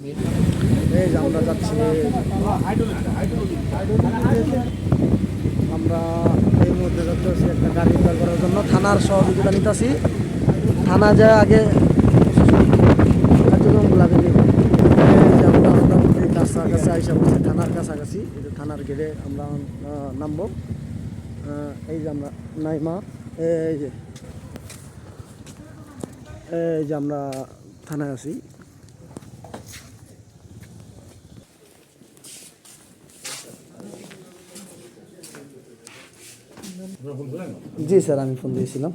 এই যে আমরা যাচ্ছি, আমরা এই মধ্যে যাচ্ছি একটা গাড়ি উদ্ধার করার জন্য। থানার সহযোগিতা নিতেছি। থানা যায় আগে কার্যক্রমগুলো আগে নিব। আমরা মোটামুটি কাছাকাছি আইসা বলছি, থানার কাছাকাছি। এই যে থানার গেটে আমরা নামবো। এই যে আমরা নাইমা, এই যে আমরা থানায় আছি। জি স্যার, আমি ফোন দিয়েছিলাম।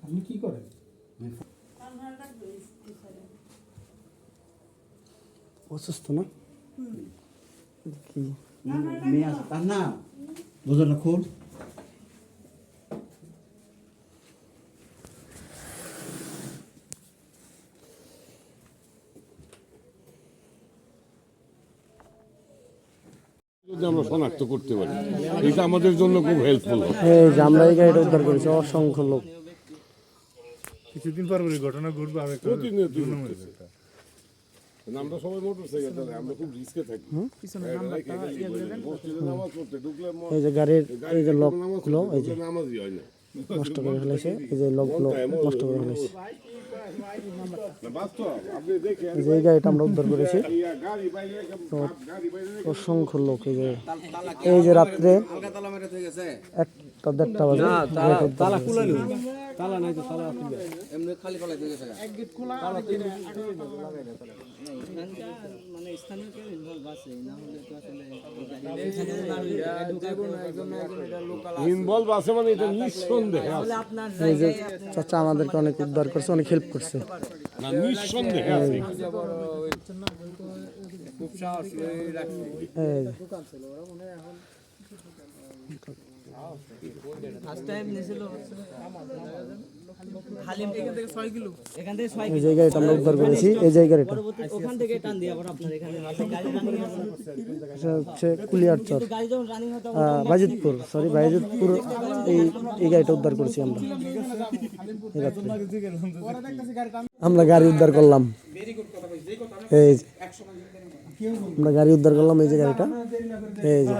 আপনি কি করেন? অসুস্থ না? কি মেয়ে আছে তার না বোঝাটা খোল। যদি আমরা শনাক্ত করতে পারি, এটা আমাদের জন্য খুব হেল্পফুল হবে। এই যে আমরা এই গাড়িটা উদ্ধার করেছি, অসংখ্য লোক। কিছুদিন পর ঘটনা ঘটবে, আমি প্রতিনিয়ত ঘটতেছে। আমরা সবাই মোটরসাইকেল চালাই, আমরা খুব রিস্কে থাকি। মসজিদে নামাজ পড়তে ঢুকলে এই যে গাড়ির এই যে লকগুলো এই যে নামাজই হয় না। নষ্ট করে ফেলেছে, এই যে লকগুলো নষ্ট করে ফেলেছে। আপনি দেখেন এই যে এই গাড়িটা আমরা উদ্ধার করেছি। গাড়ি বাইরে অসংখ্য লোক। এই যে রাত্রে 1টা 1:30 বাজে তালা খুলে তালা নাই তো, তালা এমনি খালি ফলাই দিয়ে গেছে। এক গেট খোলা, তালা তিন মানে স্থানীয় কেউ ইনভলভ আছে না হলে তো আসলে ইনভলভ আছে মানে এটা নিঃসন্দেহে আছে। এই যে চাচা আমাদেরকে অনেক উদ্ধার করছে, অনেক হেল্প করছে। না, নিঃসন্দেহে আছে। খুব সাহস রাখছে। ফার্স্ট টাইম নিছিল খালি এখান থেকে 6 কিলো, এখান থেকে 6 কিলো। এই জায়গাটা আমরা উদ্ধার করেছি, এই জায়গাটা ওখান থেকে টান দিয়ে আবার আপনার এখানে গাড়ি রানিং আছে, হচ্ছে কুলিয়ারচর বাজিতপুর, সরি বাজিতপুর। এই গাড়িটা উদ্ধার করেছি আমরা। আমরা গাড়ি উদ্ধার করলাম, এই আমরা গাড়ি উদ্ধার করলাম। এই যে গাড়িটা, এই যে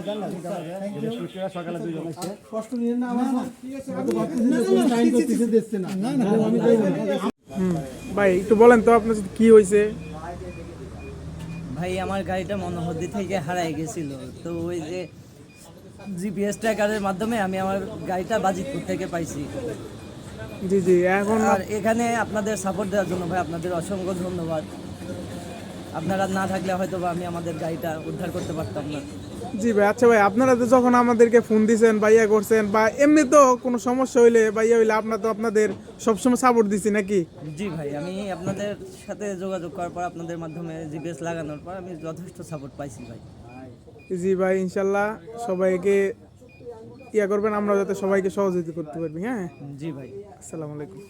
ভাই একটু বলেন তো আপনার সাথে কি হয়েছে? ভাই আমার গাড়িটা মনোহরদি থেকে হারাই গেছিল, তো ওই যে জিপিএস ট্র্যাকারের মাধ্যমে আমি আমার গাড়িটা বাজিতপুর থেকে পাইছি। জি জি, এখন আর এখানে আপনাদের সাপোর্ট দেওয়ার জন্য ভাই আপনাদের অসংখ্য ধন্যবাদ। আপনারা না থাকলে হয়তো বা আমি আমাদের গাড়িটা উদ্ধার করতে পারতাম না। জি ভাই, আচ্ছা ভাই, আপনারা তো যখন আমাদেরকে ফোন দিয়েছেন, বাইয়া করছেন, বা এমনি তো কোনো সমস্যা হইলে বাইয়া হইলে আপনারা তো আপনাদের সবসময় সাপোর্ট দিচ্ছি নাকি? জি ভাই, আমি আপনাদের সাথে যোগাযোগ করার পর আপনাদের মাধ্যমে জিপিএস লাগানোর পর আমি যথেষ্ট সাপোর্ট পাইছি ভাই। জি ভাই, ইনশাল্লাহ সবাইকে করবেন, আমরা যাতে সবাইকে সহযোগিতা করতে পারবি। হ্যাঁ জি ভাই, আসসালামু আলাইকুম।